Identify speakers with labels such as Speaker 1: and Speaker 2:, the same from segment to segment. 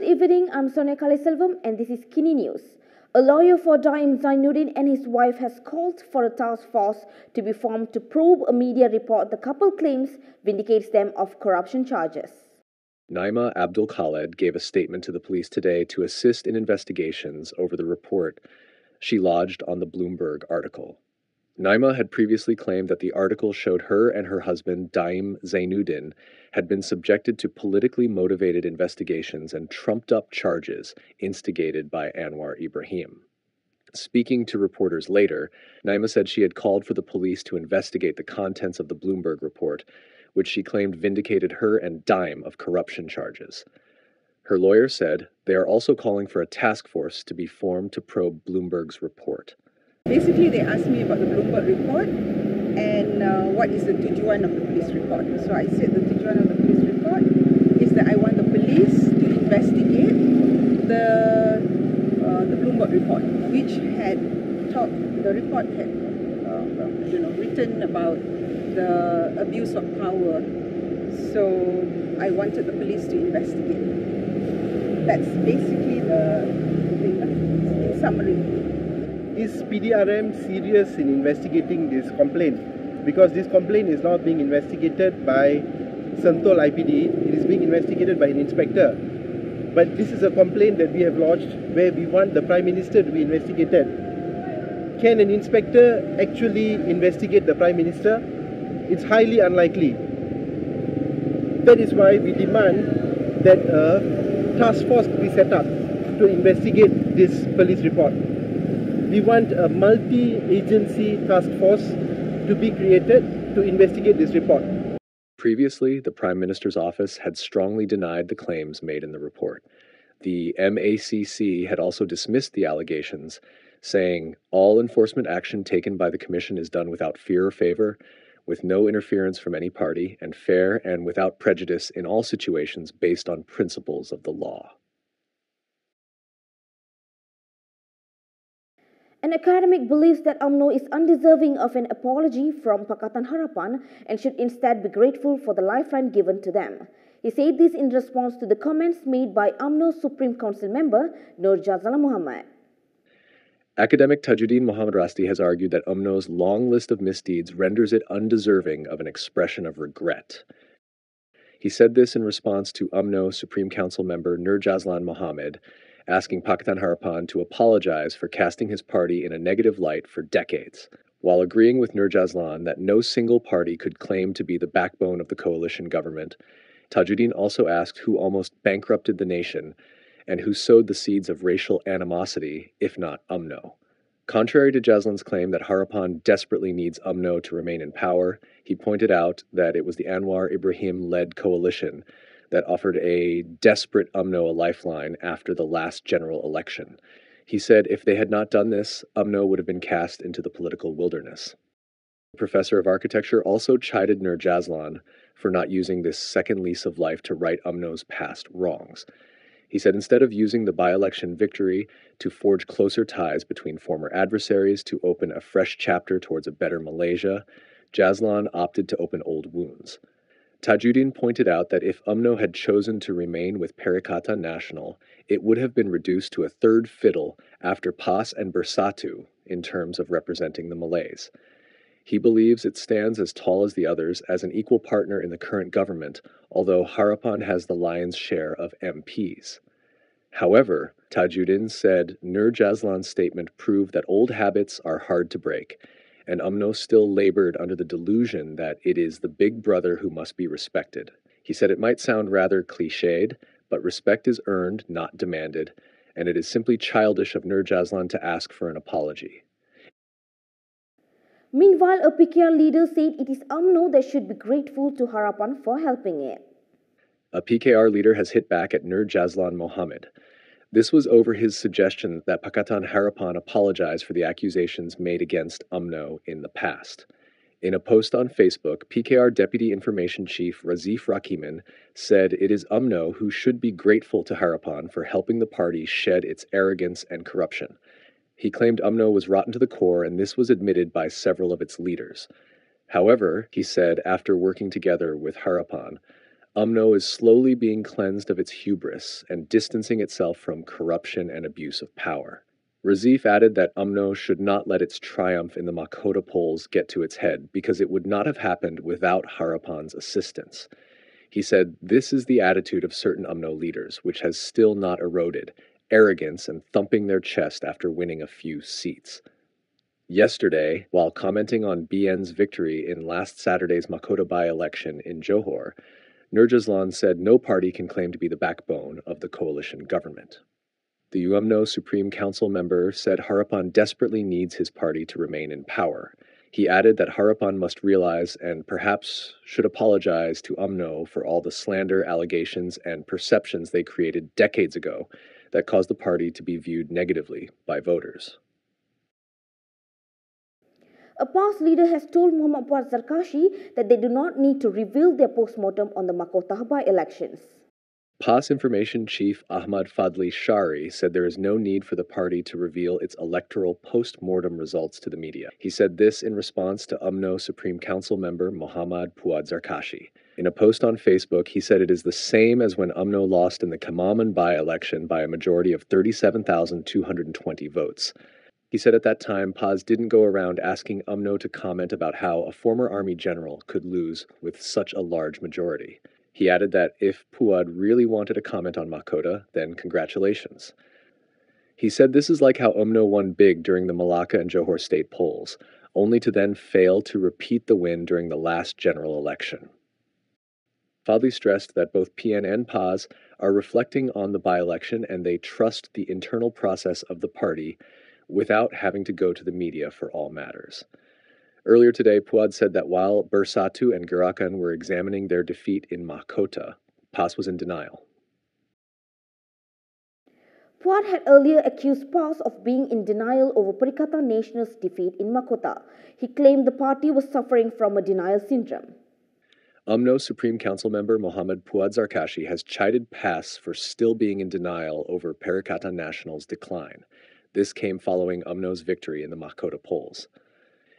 Speaker 1: evening, I'm Sonia Kaliselvam and this is KiniNews. A lawyer for Daim Zainuddin and his wife has called for a task force to be formed to probe a media report the couple claims vindicates them of corruption charges.
Speaker 2: Naima Abdul Khaled gave a statement to the police today to assist in investigations over the report she lodged on the Bloomberg article. Naima had previously claimed that the article showed her and her husband, Daim Zainuddin, had been subjected to politically motivated investigations and trumped-up charges instigated by Anwar Ibrahim. Speaking to reporters later, Naima said she had called for the police to investigate the contents of the Bloomberg report, which she claimed vindicated her and Daim of corruption charges. Her lawyer said they are also calling for a task force to be formed to probe Bloomberg's report.
Speaker 3: Basically, they asked me about the Bloomberg report and what is the tujuan of the police report. So I said the tujuan of the police report is that I want the police to investigate the Bloomberg report, which had written about the abuse of power. So I wanted the police to investigate. That's basically the thing, in summary.
Speaker 4: Is PDRM serious in investigating this complaint? Because this complaint is not being investigated by Sentul IPD, it is being investigated by an inspector. But this is a complaint that we have lodged where we want the Prime Minister to be investigated. Can an inspector actually investigate the Prime Minister? It's highly unlikely. That is why we demand that a task force be set up to investigate this police report. We want a multi-agency task force to be created to investigate this report.
Speaker 2: Previously, the Prime Minister's office had strongly denied the claims made in the report. The MACC had also dismissed the allegations, saying all enforcement action taken by the Commission is done without fear or favor, with no interference from any party, and fair and without prejudice in all situations based on principles of the law.
Speaker 1: An academic believes that Umno is undeserving of an apology from Pakatan Harapan and should instead be grateful for the lifeline given to them. He said this in response to the comments made by Umno Supreme Council member Nur Jazlan Mohamed.
Speaker 2: Academic Tajuddin Mohd Rasdi has argued that Umno's long list of misdeeds renders it undeserving of an expression of regret. He said this in response to Umno Supreme Council member Nur Jazlan Mohamed asking Pakatan Harapan to apologize for casting his party in a negative light for decades, while agreeing with Nur Jazlan that no single party could claim to be the backbone of the coalition government. Tajuddin also asked who almost bankrupted the nation and who sowed the seeds of racial animosity, if not Umno. Contrary to Jazlan's claim that Harapan desperately needs Umno to remain in power, he pointed out that it was the Anwar Ibrahim-led coalition that offered a desperate Umno a lifeline after the last general election. He said if they had not done this, Umno would have been cast into the political wilderness. The professor of architecture also chided Nur Jazlan for not using this second lease of life to right Umno's past wrongs. He said instead of using the by-election victory to forge closer ties between former adversaries to open a fresh chapter towards a better Malaysia, Jazlan opted to open old wounds. Tajuddin pointed out that if Umno had chosen to remain with Perikatan Nasional, it would have been reduced to a third fiddle after PAS and Bersatu in terms of representing the Malays. He believes it stands as tall as the others as an equal partner in the current government, although Harapan has the lion's share of MPs. However, Tajuddin said Nur Jazlan's statement proved that old habits are hard to break, and Umno still labored under the delusion that it is the big brother who must be respected. He said it might sound rather cliched, but respect is earned, not demanded, and it is simply childish of Nur Jazlan to ask for an apology.
Speaker 1: Meanwhile, a PKR leader said it is Umno that should be grateful to Harapan for helping it.
Speaker 2: A PKR leader has hit back at Nur Jazlan Mohamed. This was over his suggestion that Pakatan Harapan apologize for the accusations made against Umno in the past. In a post on Facebook, PKR Deputy Information Chief Razeef Rakimin said it is Umno who should be grateful to Harapan for helping the party shed its arrogance and corruption. He claimed Umno was rotten to the core, and this was admitted by several of its leaders. However, he said after working together with Harapan, UMNO is slowly being cleansed of its hubris and distancing itself from corruption and abuse of power. Razeef added that UMNO should not let its triumph in the Mahkota polls get to its head because it would not have happened without Harapan's assistance. He said, "This is the attitude of certain UMNO leaders, which has still not eroded, arrogance and thumping their chest after winning a few seats." Yesterday, while commenting on BN's victory in last Saturday's Mahkota by-election in Johor, Nur Jazlan said no party can claim to be the backbone of the coalition government. The UMNO Supreme Council member said Harapan desperately needs his party to remain in power. He added that Harapan must realize and perhaps should apologize to UMNO for all the slander, allegations, and perceptions they created decades ago that caused the party to be viewed negatively by voters.
Speaker 1: A PAS leader has told Muhammad Puad Zarkashi that they do not need to reveal their postmortem on the Mahkota by-elections.
Speaker 2: PAS Information Chief Ahmad Fadli Shari said there is no need for the party to reveal its electoral post-mortem results to the media. He said this in response to UMNO Supreme Council member Muhammad Puad Zarkashi. In a post on Facebook, he said it is the same as when UMNO lost in the Kamaman by-election by a majority of 37,220 votes. He said at that time, PAS didn't go around asking UMNO to comment about how a former army general could lose with such a large majority. He added that if Puad really wanted a comment on Mahkota, then congratulations. He said this is like how UMNO won big during the Malacca and Johor state polls, only to then fail to repeat the win during the last general election. Fadli stressed that both PN and PAS are reflecting on the by-election and they trust the internal process of the party without having to go to the media for all matters. Earlier today, Puad said that while Bersatu and Gerakan were examining their defeat in Mahkota, PAS was in denial.
Speaker 1: Puad had earlier accused PAS of being in denial over Perikatan Nasional's defeat in Mahkota. He claimed the party was suffering from a denial syndrome.
Speaker 2: UMNO Supreme Council member Muhammad Puad Zarkashi has chided PAS for still being in denial over Perikatan Nasional's decline. This came following UMNO's victory in the Mahkota polls.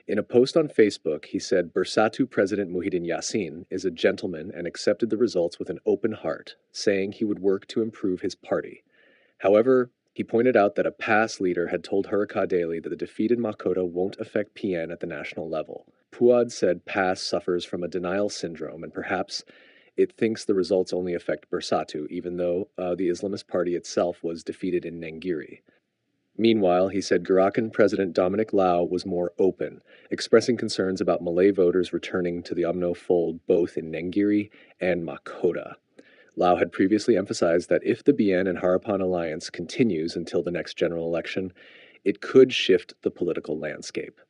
Speaker 2: In a post on Facebook, he said Bersatu President Muhyiddin Yassin is a gentleman and accepted the results with an open heart, saying he would work to improve his party. However, he pointed out that a PAS leader had told Hurricane Daily that the defeat in Mahkota won't affect PN at the national level. Puad said PAS suffers from a denial syndrome and perhaps it thinks the results only affect Bersatu, even though the Islamist party itself was defeated in Nenggiri. Meanwhile, he said Gerakan President Dominic Lau was more open, expressing concerns about Malay voters returning to the UMNO fold both in Nenggiri and Mahkota. Lau had previously emphasized that if the BN and Harapan alliance continues until the next general election, it could shift the political landscape.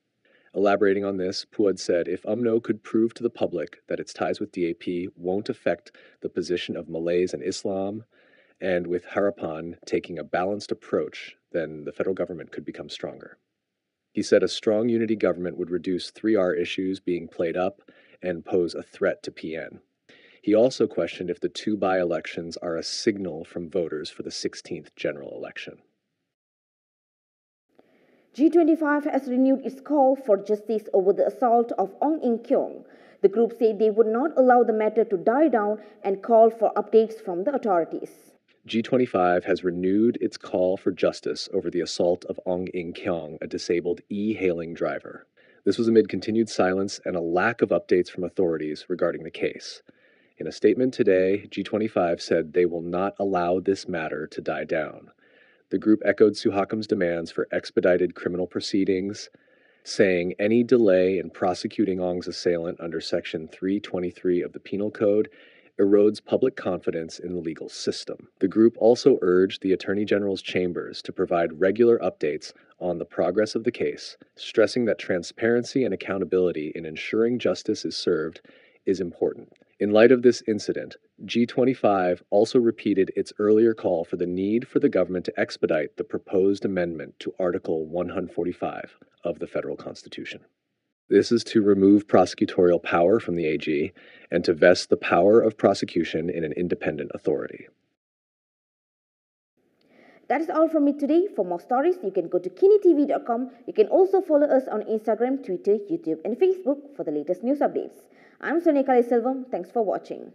Speaker 2: Elaborating on this, Puad said if UMNO could prove to the public that its ties with DAP won't affect the position of Malays and Islam, and with Harapan taking a balanced approach, then the federal government could become stronger. He said a strong unity government would reduce 3R issues being played up and pose a threat to PN. He also questioned if the two by-elections are a signal from voters for the 16th general election.
Speaker 1: G25 has renewed its call for justice over the assault of Ong In Keong. The group said they would not allow the matter to die down and call for updates from the authorities.
Speaker 2: G25 has renewed its call for justice over the assault of Ong In Keong, a disabled e-hailing driver. This was amid continued silence and a lack of updates from authorities regarding the case. In a statement today, G25 said they will not allow this matter to die down. The group echoed Suhakam's demands for expedited criminal proceedings, saying any delay in prosecuting Ong's assailant under Section 323 of the Penal Code erodes public confidence in the legal system. The group also urged the Attorney General's chambers to provide regular updates on the progress of the case, stressing that transparency and accountability in ensuring justice is served is important. In light of this incident, G25 also repeated its earlier call for the need for the government to expedite the proposed amendment to Article 145 of the Federal Constitution. This is to remove prosecutorial power from the AG and to vest the power of prosecution in an independent authority.
Speaker 1: That is all from me today. For more stories, you can go to kinitv.com. You can also follow us on Instagram, Twitter, YouTube, and Facebook for the latest news updates. I'm Sonia Kaliselvam. Thanks for watching.